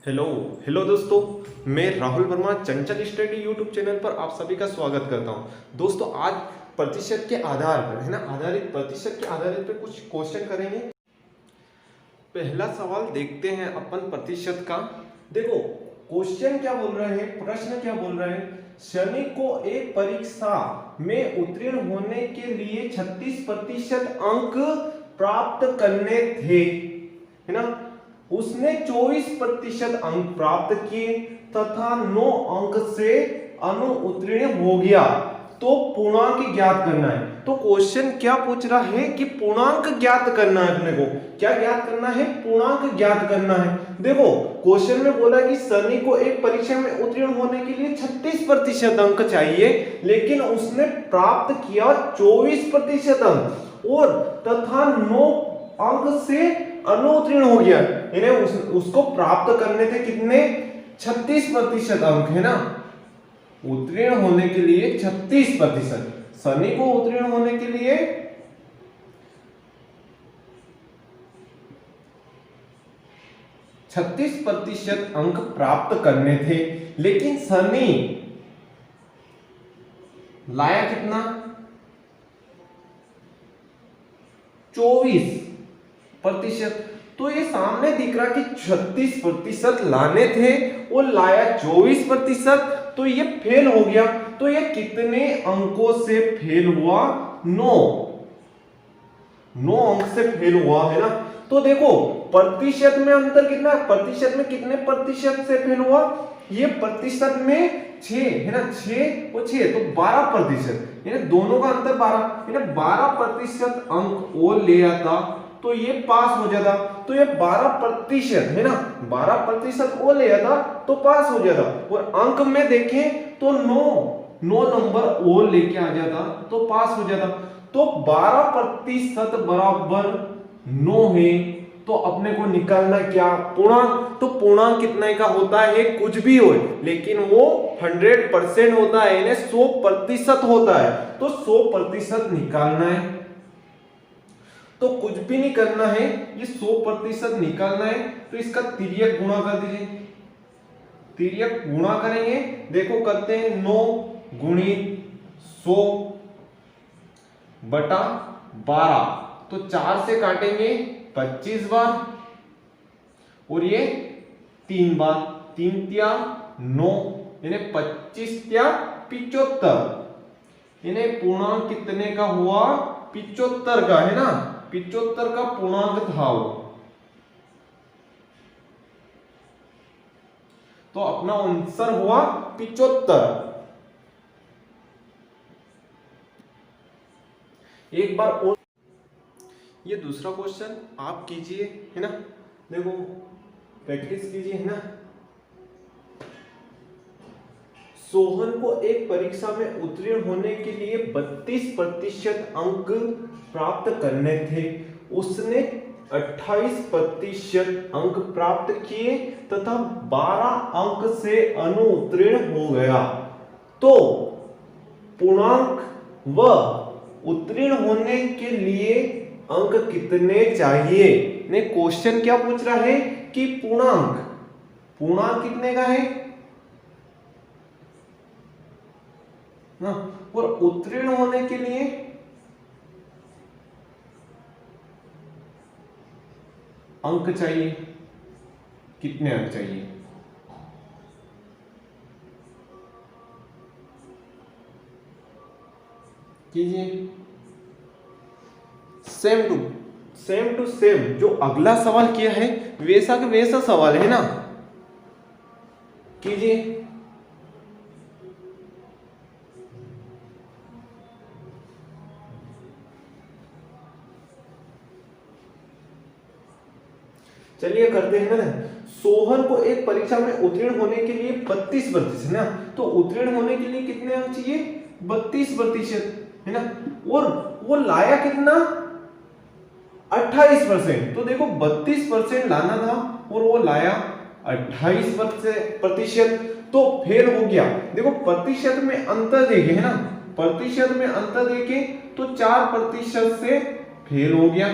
Hello hello दोस्तों, मैं राहुल वर्मा चंचल study YouTube channel पर आप सभी का स्वागत करता हूं। दोस्तों आज प्रतिशत के आधार पर है ना, आधारित प्रतिशत के आधार पर कुछ क्वेश्चन करेंगे। पहला सवाल देखते हैं अपन प्रतिशत का। देखो क्वेश्चन क्या बोल रहे हैं, प्रश्न क्या बोल रहे हैं। शनि को एक परीक्षा में उत्तीर्ण होने के लिए 36% अंक प्राप्त करने थे, है ना। उसने 24% अंक प्राप्त किए तथा 9 अंक से अनुत्तीर्ण हो गया, तो पूर्णांक ज्ञात करना है। तो क्वेश्चन क्या पूछ रहा है कि पूर्णांक ज्ञात करना है। अपने को क्या ज्ञात करना है? पूर्णांक ज्ञात करना है। देखो क्वेश्चन में बोला कि शनि को एक परीक्षा में उत्तीर्ण होने के लिए 36% अंक चाहिए, लेकिन उसने प्राप्त किया 24% अंक और तथा 9 अंक से अनुत्तीर्ण हो गया, यानी उसको प्राप्त करने थे कितने? 36% अंक, है ना। उत्तीर्ण होने के लिए 36%, शनि को उत्तीर्ण होने के लिए 36% अंक प्राप्त करने थे, लेकिन शनि लाया कितना? 24%। तो ये सामने दिख रहा कि 36% लाने थे और लाया 24%, तो ये फेल हो गया। तो ये कितने अंकों से फेल हुआ? 9 अंक से फेल हुआ, है ना। तो देखो प्रतिशत में अंतर कितना? प्रतिशत में कितने प्रतिशत से फेल हुआ? ये प्रतिशत में 6 है ना, 6 और 6 तो 12%, यानी दोनों का अंतर 12, यानी 12% अंक और ले आता तो ये पास हो जाता। तो ये 12% है ना, 12% और ले आता तो पास हो जाता। और अंक में देखें तो 9 नंबर और लेके आ जाता तो पास हो जाता। तो 12% बराबर 9 है, तो अपने को निकालना क्या? पूर्णांक। तो पूर्णांक कितने का होता है? कुछ भी हो, लेकिन वो 100% होता है, यानी 100% होता है। तो 100% निकालना है, तो कुछ भी नहीं करना है, ये 100% निकालना है। तो इसका तिर्यक गुणा कर दीजिए, तिर्यक गुणा करेंगे। देखो करते हैं 9 गुणित 100 बटा 12, तो 4 से काटेंगे 25 बार और ये 3 बार, 3 तिया 9, यानी 25 तिया 75, यानी पूर्णांक कितने का हुआ? 75 का, है ना। 75 का पूर्णांक था वो। तो अपना आंसर हुआ 75। एक बार और ये दूसरा क्वेश्चन आप कीजिए, है ना। देखो प्रैक्टिस कीजिए, है ना। सोहन को एक परीक्षा में उत्तीर्ण होने के लिए 32% अंक प्राप्त करने थे। उसने 28% अंक प्राप्त किए तथा 12 अंक से अनुत्तीर्ण हो गया, तो पूर्णांक व उत्तीर्ण होने के लिए अंक कितने चाहिए? ने क्वेश्चन क्या पूछ रहा है कि पूर्णांक, पूर्णांक कितने का है ना, और उत्तीर्ण होने के लिए अंक चाहिए, कितने अंक चाहिए? कीजिए। सेम टू सेम जो अगला सवाल किया है वैसा का वैसा सवाल है ना, कीजिए। चलिए करते हैं ना। सोहन को एक परीक्षा में उत्तीर्ण होने के लिए 32% है ना, तो उत्तीर्ण होने के लिए कितने अंक चाहिए? 32%, है ना। और वो लाया कितना? 28%। तो देखो 32% लाना था और वो लाया 28%, तो फेल हो गया। देखो प्रतिशत में अंतर देखे, है ना, प्रतिशत में अंतर देखे तो 4% से फेल हो गया।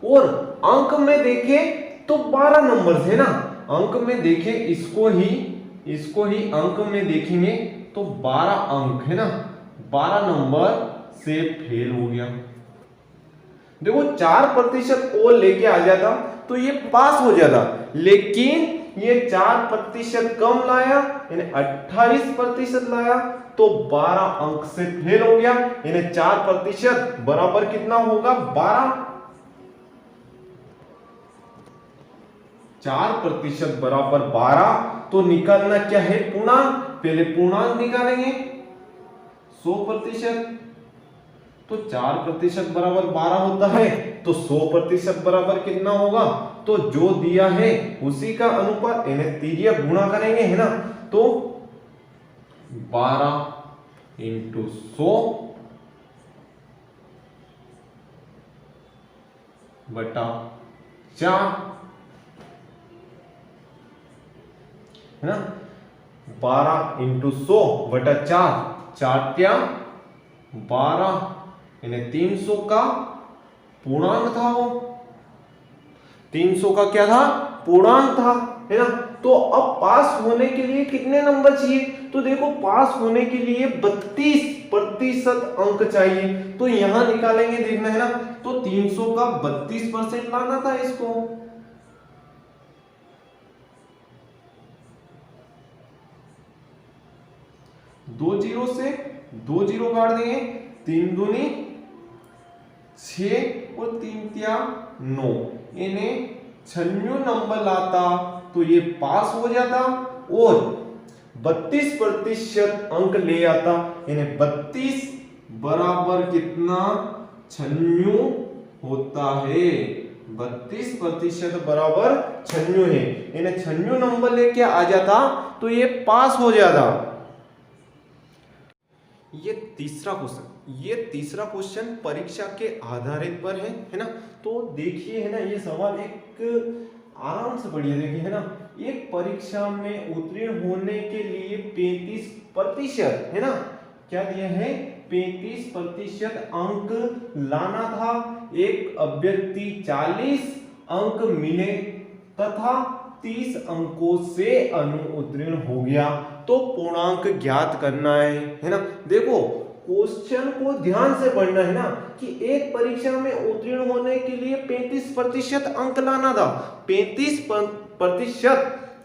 और अंक में देखें तो 12 नंबर है ना, अंक में देखें इसको ही अंक में देखेंगे तो 12 अंक है ना, 12 नंबर से फेल हो गया। देखो 4% और लेके आ जाता तो ये पास हो जाता, लेकिन ये 4% कम लाया, यानी 28% लाया, तो 12 अंक से फेल हो गया। यानी 4% बराबर कितना होगा 12, 4% बराबर 12। तो निकालना क्या है पूर्णांक, पहले पूर्णांक निकालेंगे 100%, तो 4% बराबर 12 होता है, तो 100% बराबर कितना होगा, तो जो दिया है उसी का अनुपात यानी तिर्यक गुणा करेंगे है ना, तो 12 × 100 बटा 4 है ना, 12 × 100 बटा 4, 4 क्या 12, यानी 300 का पूर्णांक था, वो 300 का क्या था पूर्णांक था है ना। तो अब पास होने के लिए कितने नंबर चाहिए, तो देखो पास होने के लिए 32% अंक चाहिए, तो यहां निकालेंगे देखना है ना, तो 300 का 32% लाना था इसको, दो जीरो से 2 जीरो काट देंगे, 3 दूनी 6 और 3 क्या 9, इन्हें 96 नंबर लाता तो ये पास हो जाता, और 32% अंक ले आता, यानी 32 बराबर कितना 96 होता है, 32% बराबर 96 है, यानी 96 नंबर लेके आ जाता तो ये पास हो जाता। ये तीसरा क्वेश्चन परीक्षा के आधारित पर है ना, तो देखिए है ना, ये सवाल एक आराम से पढ़िए, देखिए है ना, एक परीक्षा में उत्तीर्ण होने के लिए 35% है ना, क्या दिया है 35% अंक लाना था, एक अभ्यर्थी 40 अंक मिले तथा 30 अंकों से अनुत्तीर्ण हो गया, तो पूर्णांक ज्ञात करना है ना। देखो क्वेश्चन को ध्यान से पढ़ना है ना, कि एक परीक्षा में उत्तीर्ण होने के लिए 35% अंक लाना था, 35%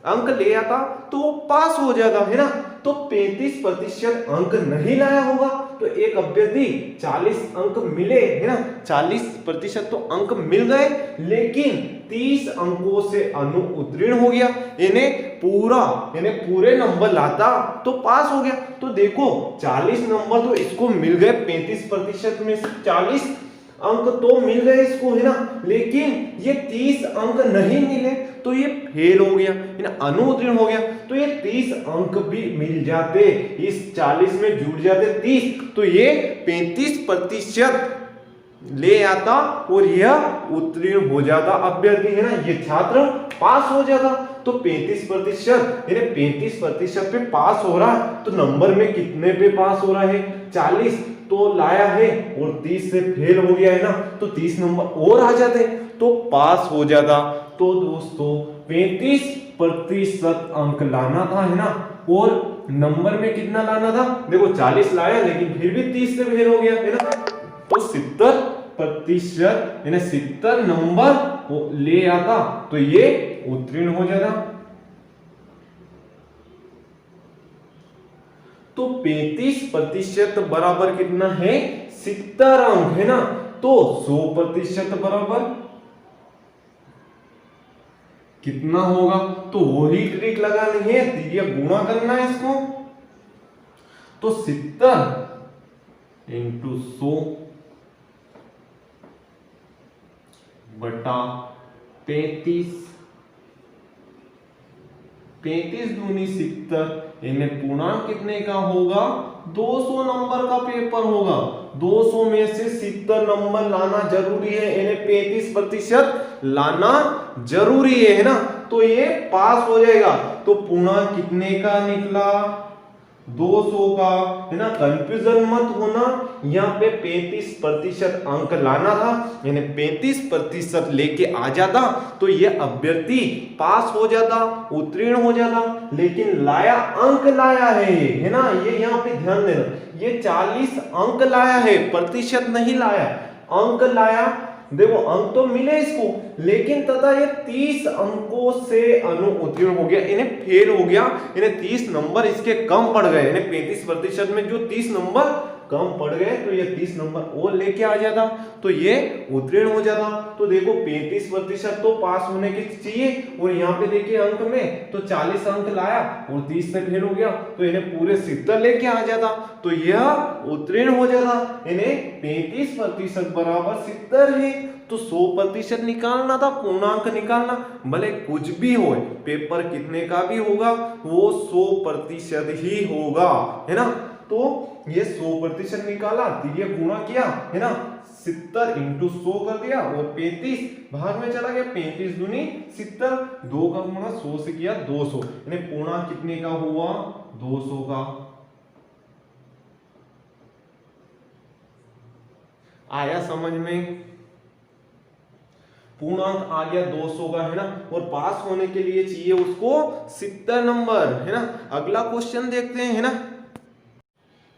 अंक ले आता तो पास हो जाएगा है ना, तो 35% अंक नहीं लाया होगा, तो एक अभ्यर्थी 40 अंक मिले है ना, 40% तो अंक मिल गए, लेकिन 30 अंकों से अनुत्तीर्ण हो गया, यानी पूरे नंबर लाता तो पास हो गया। तो देखो 40 नंबर तो इसको मिल गए, 35% में से 40 अंक तो मिल गए इसको है ना, लेकिन ये 30 अंक नहीं मिले तो ये फेल हो गया, अनुत्तीर्ण हो गया। तो ये 30 अंक भी मिल जाते, इस 40 में जुड़ जाते 30, तो ये 35% ले आता और यह उत्तीर्ण हो जाता अभ्यर्थी है ना, ये छात्र पास हो जाता। तो 35% यानी 35% पे पास हो रहा, तो नंबर में कितने पे पास हो रहा है 40 तो लाया है, और 30 से फेल हो गया है ना, तो 30 नंबर और आ जाते तो पास हो जाता। तो दोस्तों 35% अंक लाना था है ना, और नंबर में कितना लाना था, देखो 40 लाया लेकिन फिर भी 30 से फेल हो गया है ना, तो 70% यानी 70 नंबर ले आता तो ये उत्तीर्ण हो जाता। तो 35% बराबर कितना है 70 अंक है ना, तो 100% बराबर कितना होगा, तो वही ट्रिक लगानी है, तिर्यक गुणा करना है इसको, तो 70 × 100 बटा 35, 35 दूनी 70, इनमें पूर्णांक कितने का होगा 200 नंबर का पेपर होगा, 200 में से 70 नंबर लाना जरूरी है, इन्हें 35% लाना जरूरी है ना, तो ये पास हो जाएगा। तो पूर्णांक कितने का निकला 200 का, है ना। कंफ्यूजन मत होना, यहाँ पे 35% अंक लाना था, यानी 35% लेके आ जाता तो ये अभ्यर्थी पास हो जाता, उत्तीर्ण हो जाता, लेकिन लाया अंक लाया है ना। ये यहाँ पे ध्यान देना, ये 40 अंक लाया है, प्रतिशत नहीं लाया, अंक लाया। देखो अंक तो मिले इसको, लेकिन तथा ये 30 अंकों से अनुत्तीर्ण हो गया, इन्हें फेल हो गया, इन्हें 30 नंबर इसके कम पड़ गए, इन्हें 35% में जो 30 नंबर कम पड़ गए तो ये 30 नंबर और लेके आ जाता तो ये उत्तीर्ण हो जाता। तो देखो 35% तो पास होने के चाहिए, और यहाँ पे देखिए अंक में तो 40 अंक लाया और 30 से फेल हो गया, तो इन्हें पूरे 70 लेके आ जाता, तो यह उत्तीर्ण हो जाता। इन्हें 35% बराबर 70 है, तो 100% निकालना था, पूर्णांक निकालना, भले कुछ भी हो, पेपर कितने का भी होगा वो 100% ही होगा, है ना। तो ये 100% निकाला, ये गुणा किया, है ना, 70 × 100 कर दिया, और 35 भाग में चला गया, 35 दूनी 70, 2 का गुणा 100 से किया 200, यानी पूर्णांक कितने का हुआ, 200 का। आया समझ में, पूर्णांक आ गया 200 का, है ना, और पास होने के लिए चाहिए उसको 70 नंबर, है ना। अगला क्वेश्चन देखते हैं, है ना।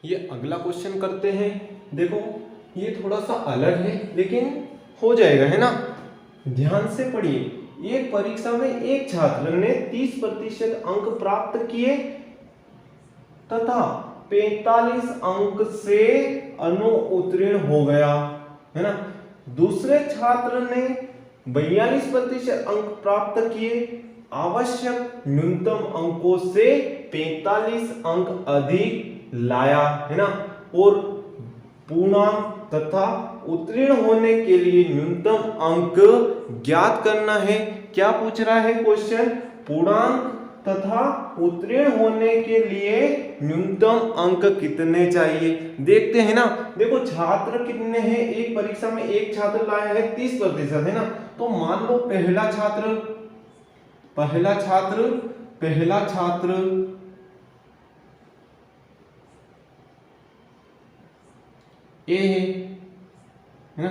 ये अगला क्वेश्चन करते हैं, देखो ये थोड़ा सा अलग है लेकिन हो जाएगा, है ना। ध्यान से पढ़िए। एक परीक्षा में एक छात्र ने 30% अंक प्राप्त किए तथा 45 अंक से अनुत्तीर्ण हो गया, है ना। दूसरे छात्र ने 42% अंक प्राप्त किए, आवश्यक न्यूनतम अंकों से 45 अंक अधिक लाया, है ना, और पूर्णांक तथा उत्तीर्ण होने के लिए न्यूनतम अंक ज्ञात करना है। क्या पूछ रहा है क्वेश्चन, पूर्णांक तथा उत्तीर्ण होने के लिए न्यूनतम अंक कितने चाहिए, देखते हैं ना। देखो छात्र कितने हैं, एक परीक्षा में एक छात्र लाया है 30%, है ना। तो मान लो पहला छात्र ए है ना,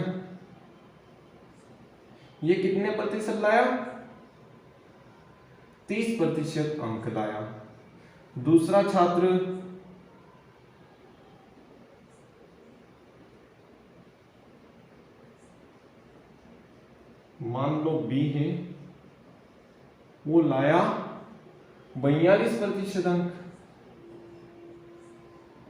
ये कितने प्रतिशत लाया, 30% अंक लाया। दूसरा छात्र मान लो बी है, वो लाया 42% अंक,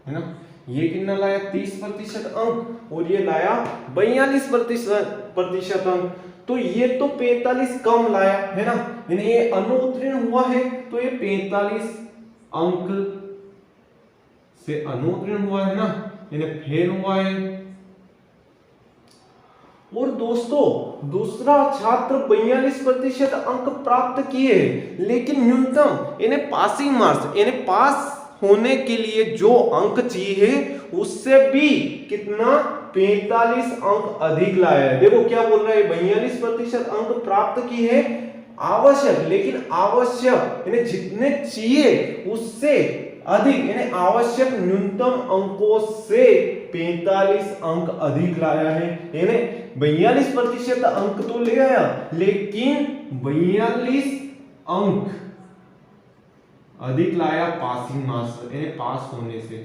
है ना। ये कितना लाया, 30% अंक, और ये लाया 42% अंक, तो ये तो 45 कम लाया, है ना, यानी ये अनुत्तीर्ण हुआ है, तो ये 45 अंक से अनुत्तीर्ण हुआ है ना, यानी फेल हुआ है। और दोस्तों दूसरा छात्र 42% अंक प्राप्त किए, लेकिन न्यूनतम इन्हें पासिंग मार्क्स, इन्हें पास होने के लिए जो अंक चाहिए उससे भी कितना 45 अंक अधिक लाया है। देखो क्या बोल रहा है, 42% अंक प्राप्त किए है, आवश्यक, लेकिन आवश्यक यानी जितने चाहिए उससे अधिक, यानी आवश्यक न्यूनतम अंकों से 45 अंक अधिक लाया है, यानी 42% अंक तो ले आया, लेकिन 42 अंक अधिक लाया पासिंग मार्क्स, यानी पास होने से।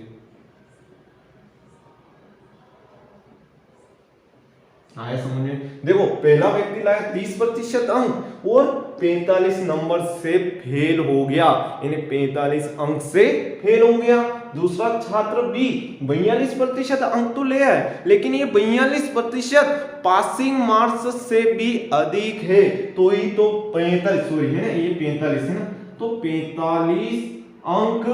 आया समझ में। देखो पहला व्यक्ति लाया 30% अंक और 45 नंबर से फेल हो गया, यानी 45 अंक से फेल हो गया। दूसरा छात्र बी 42% अंक तो ले आया, लेकिन ये 42% पासिंग मार्क्स से भी अधिक है, तो ही तो 45 सॉरी है ना, ये 45 है ना, तो 45 अंक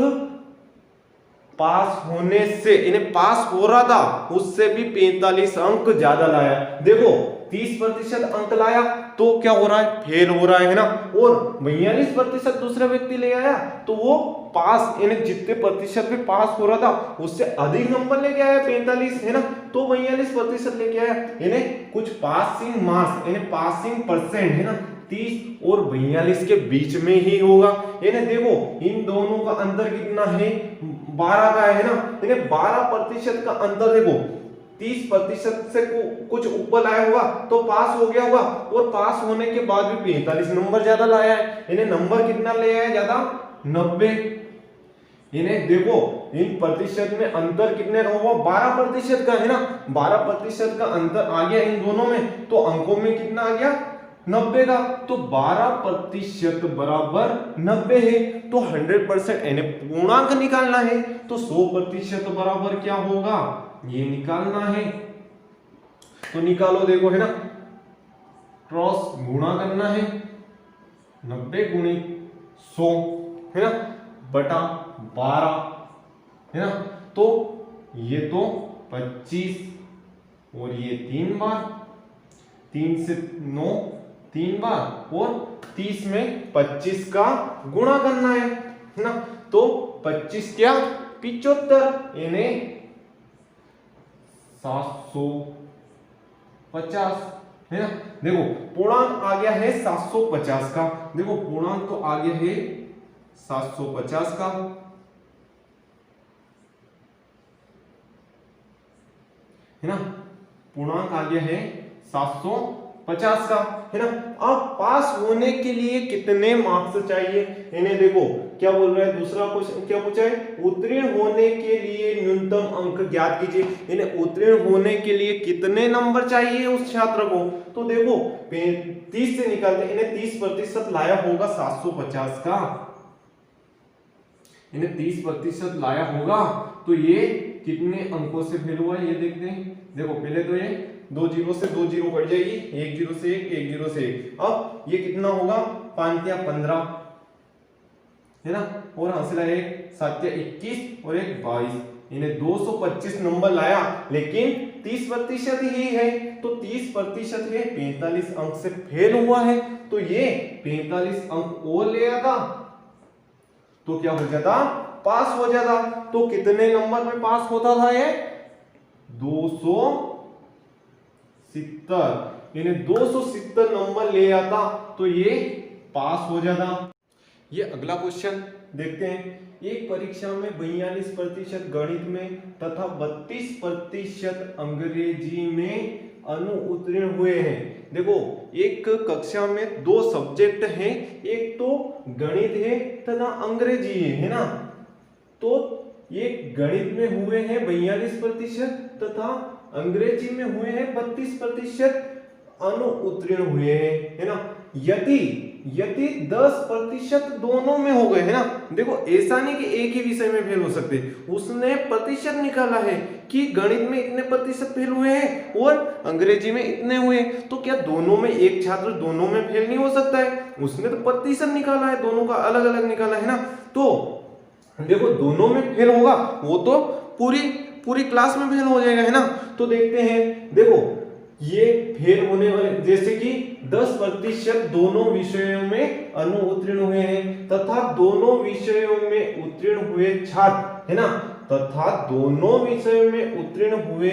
पास होने से, इन्हें पास हो रहा था उससे भी 45 अंक ज्यादा लाया। देखो 30% अंक लाया तो क्या हो रहा है, फेल हो रहा है ना, और 42% दूसरा व्यक्ति ले आया तो वो पास, यानी जितने प्रतिशत पे पास हो रहा था उससे अधिक नंबर लेके आया 45, है ना, तो 42% लेके आया, यानी कुछ पासिंग मार्क्स यानी पासिंग परसेंट, है ना, 30 और 42 के बीच में ही होगा। यानी देखो इन दोनों का अंतर कितना है, 12 का है ना, यानी 12% का अंतर देखो 30% से कुछ ऊपर लाया होगा तो पास हो गया होगा, और पास होने के बाद भी 45 नंबर ज्यादा लाया है, यानी नंबर कितना ले आया ज्यादा 90। इन्हें देखो इन प्रतिशत में अंतर कितने का हुआ 12% का है ना, 12% का अंतर आ गया इन दोनों में, तो अंकों में कितना आ गया 90 का, तो 12% बराबर 90 है, तो 100% यानी पूर्णांक निकालना है, तो 100% बराबर क्या होगा ये निकालना है। तो निकालो देखो है ना, क्रॉस गुणा करना है 90 गुणित 100 है ना बटा 12 है ना, तो ये तो 25 और ये 3 बार, 3 से 9 3 बार, और 30 में 25 का गुणा करना है ना, तो 25 क्या 75 यानी 750 है ना। देखो पूर्णांक आ गया है 750 का, देखो पूर्णांक तो आ गया है 750 का, है ना, पूर्णांक आ गया है 750 का, है ना। अब पास होने के लिए कितने मार्क्स चाहिए, इन्हें देखो क्या बोल रहा है, दूसरा क्वेश्चन क्या पूछा है, उत्तीर्ण होने के लिए न्यूनतम अंक ज्ञात कीजिए, इन्हें उत्तीर्ण होने के लिए कितने नंबर चाहिए उस छात्र को, तो देखो 30 से निकालते, इन्हें 30% लाया होगा 750 का, इन्हें 30% लाया होगा, तो ये कितने अंकों से फेल हुआ ये देखते हैं। देखो पहले तो ये 2 जीरो से 2 जीरो कट जाएगी, 1 जीरो से 1, 1 जीरो से 1, अब ये कितना होगा 5 या 15 है ना, और हासिल है 7 या 21 और 1 22, इन्हें 225 नंबर लाया, लेकिन 30% ही है, तो 30% है 45 अंक से फेल हुआ है, तो ये 45 अंक और ले आता तो क्या हो जाता पास हो जाता। तो कितने नंबर पे पास होता था ये 270, यानी 270 नंबर ले आता तो ये पास हो जाता। ये अगला क्वेश्चन देखते हैं, एक परीक्षा में 42% गणित में तथा 32% अंग्रेजी में अनुउत्तीर्ण हुए हैं। देखो एक कक्षा में 2 सब्जेक्ट हैं, एक तो गणित है तथा अंग्रेजी है ना, तो ये गणित में हुए हैं 42% तथा अंग्रेजी में हुए हैं 32% अनुउत्तीर्ण हुए हैं, है ना। यदि 10% दोनों में हो गए है ना, देखो ऐसा नहीं कि एक ही विषय में फेल हो सकते, उसने प्रतिशत निकाला है कि गणित में इतने प्रतिशत फेल हुए हैं और अंग्रेजी में इतने हुए, तो क्या दोनों में एक छात्र दोनों में फेल नहीं हो सकता है, उसने तो प्रतिशत निकाला है, दोनों का अलग अलग निकाला है ना, तो देखो दोनों में फेल होगा वो तो पूरी क्लास में फेल हो जाएगा है ना। तो देखते हैं, देखो ये फेल होने वाले जैसे कि 10% दोनों विषयों में अनुउत्तीर्ण हुए हैं तथा दोनों विषयों में उत्तीर्ण हुए छात्र है ना, तथा दोनों विषयों में उत्तीर्ण हुए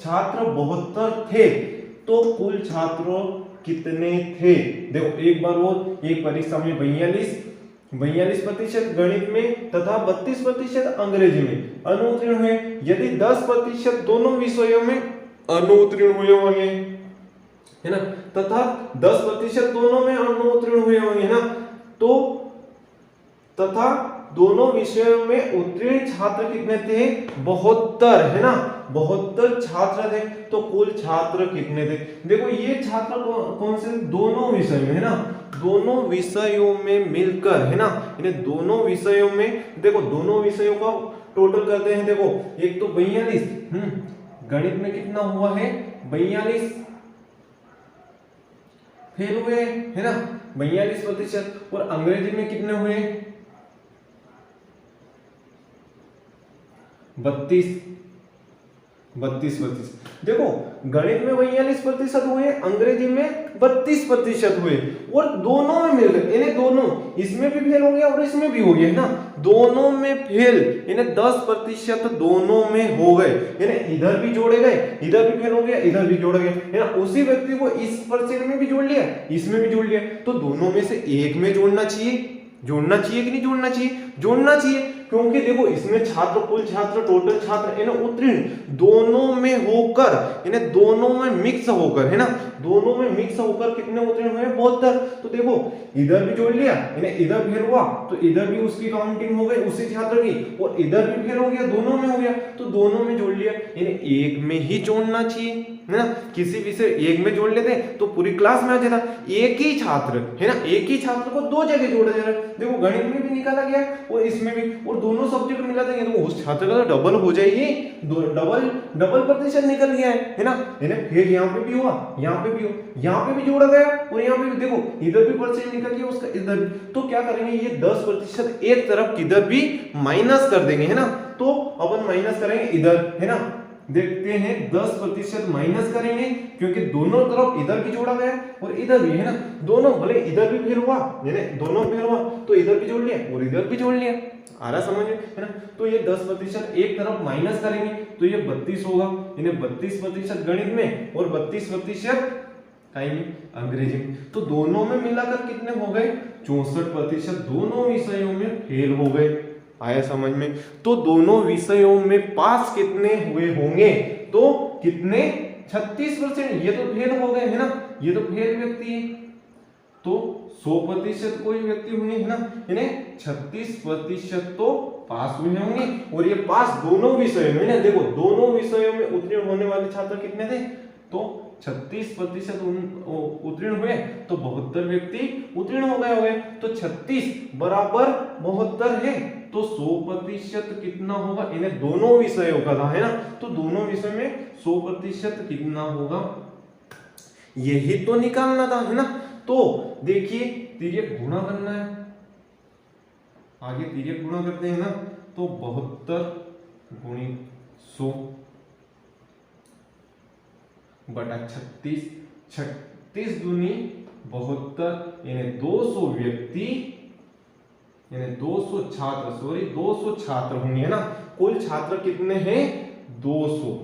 छात्र 72 थे, तो कुल छात्रों कितने थे। देखो एक बार वो एक परीक्षा में 42% गणित में तथा 32% अंग्रेजी में अनुउत्तीर्ण हुए, यदि 10% दोनों विषयों में अनुउत्तीर्ण हुए होंगे है ना, तथा 10% दोनों में अनुउत्तीर्ण हुए होंगे है ना, तो तथा दोनों विषयों में उत्तीर्ण छात्र कितने थे 72 है ना, 72 छात्र थे, तो कुल छात्र कितने थे। देखो ये छात्र कौन से दोनों विषय में है ना, दोनों विषयों में मिलकर है ना, इन्हें दोनों विषयों में देखो दोनों विषयों का टोटल करते हैं। देखो एक तो 42 गणित में कितना हुआ है 42 फेल हुए है ना 42%, और अंग्रेजी में कितने हुए 32। देखो गणित में 42% हुए, अंग्रेजी में 32% हुए, और दोनों में मिल गए, इन्हें दोनों इसमें भी फेल हो गया और इसमें भी हो गया है ना, दोनों में फेल, इन्हें 10% दोनों में हो गए, इन्हें इधर भी जोड़े गए, इधर भी फेल हो गया, इधर भी जोड़ा गया है ना, उसी व्यक्ति को इस परसेंट में भी जोड़ लिया, इसमें भी जोड़ लिया, तो दोनों में से एक में जोड़ना चाहिए कि नहीं जोड़ना चाहिए, जोड़ना चाहिए। क्योंकि देखो इसमें छात्र, कुल छात्र, टोटल छात्र इन्हें उत्तीर्ण दोनों में होकर, इन्हें दोनों में मिक्स होकर, है ना, दोनों में मिक्स होकर कितने उत्तीर्ण हुए? 72। तो देखो इधर भी जोड़ लिया, इन्हें इधर फेल हुआ तो इधर भी उसकी काउंटिंग हो गई उसी छात्र की, और इधर भी फेल हो गया, दोनों में हो गया तो दोनों में जोड़ लिया। इन्हें एक में ही जोड़ना चाहिए, है ना, किसी विषय एक में जोड़ लेते तो पूरी क्लास में आ जाता। एक ही छात्र, है ना, एक ही छात्र को दो जगह जोड़ा जा रहा है। देखो गणित में भी निकाला गया और इसमें भी, और दोनों सब्जेक्ट मिला देंगे तो उस छात्र का तो डबल हो जाएगी, डबल प्रतिशत निकल गया है ना। इन्हें फिर यहाँ पे भी हुआ, यहाँ पे भी हो, यहाँ पे भी जोड़ा गया और यहाँ पे भी देखो इधर भी परसेंट निकल गया उसका, इधर भी। तो क्या करेंगे, ये 10% एक तरफ किधर भी माइनस कर देंगे, है ना। तो अपन माइनस करेंगे इधर, है ना, देखते हैं 10% माइनस करेंगे क्योंकि दोनों तरफ इधर भी जोड़ा गया और इधर भी, है ना, दोनों भले इधर भी फेल हुआ, यानी दोनों फेल हुआ तो इधर भी जोड़ लिया और इधर भी जोड़ लिया, आ रहा समझ में, है ना। तो ये 10% एक तरफ माइनस करेंगे तो ये 32 होगा, इन्हें 32% गणित में और 32% अंग्रेजी में, तो दोनों में मिलाकर कितने हो गए? 64% दोनों विषयों में फेल हो गए। आया समझ में? तो दोनों विषयों में पास कितने हुए होंगे? तो कितने? 36%। ये तो फेल हो गए, है ना, ये तो फेल व्यक्ति है, तो 100% कोई व्यक्ति होंगे, है ना, इन्हें 36% तो पास हुए होंगे। और ये पास दोनों विषयों में, ना देखो दोनों विषयों में उत्तीर्ण होने वाले छात्र कितने थे? तो 36% उत्तीर्ण हुए तो 72 व्यक्ति उत्तीर्ण हो गए। तो 36 बराबर 72 है, तो 100% कितना होगा? इन्हें दोनों विषयों का था, है ना, तो दोनों विषय में 100% कितना होगा, यही तो निकालना था, है ना। तो देखिए तिर्यक गुणा करना है, आगे तिर्यक गुणा करते हैं ना, तो 72 गुणित 100 बटा 36, 36 दूनी 72, यानी 200 व्यक्ति, यानी 200 छात्र, सॉरी 200 छात्र होंगे, है ना। कुल छात्र कितने हैं? 200।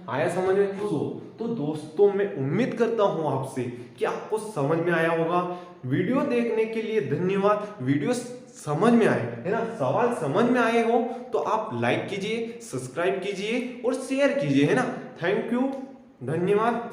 आया समझ में? तो दोस्तों मैं उम्मीद करता हूं आपसे कि आपको समझ में आया होगा। वीडियो देखने के लिए धन्यवाद। वीडियो समझ में आए, है ना, सवाल समझ में आए हो तो आप लाइक कीजिए, सब्सक्राइब कीजिए और शेयर कीजिए, है ना। थैंक यू, धन्यवाद।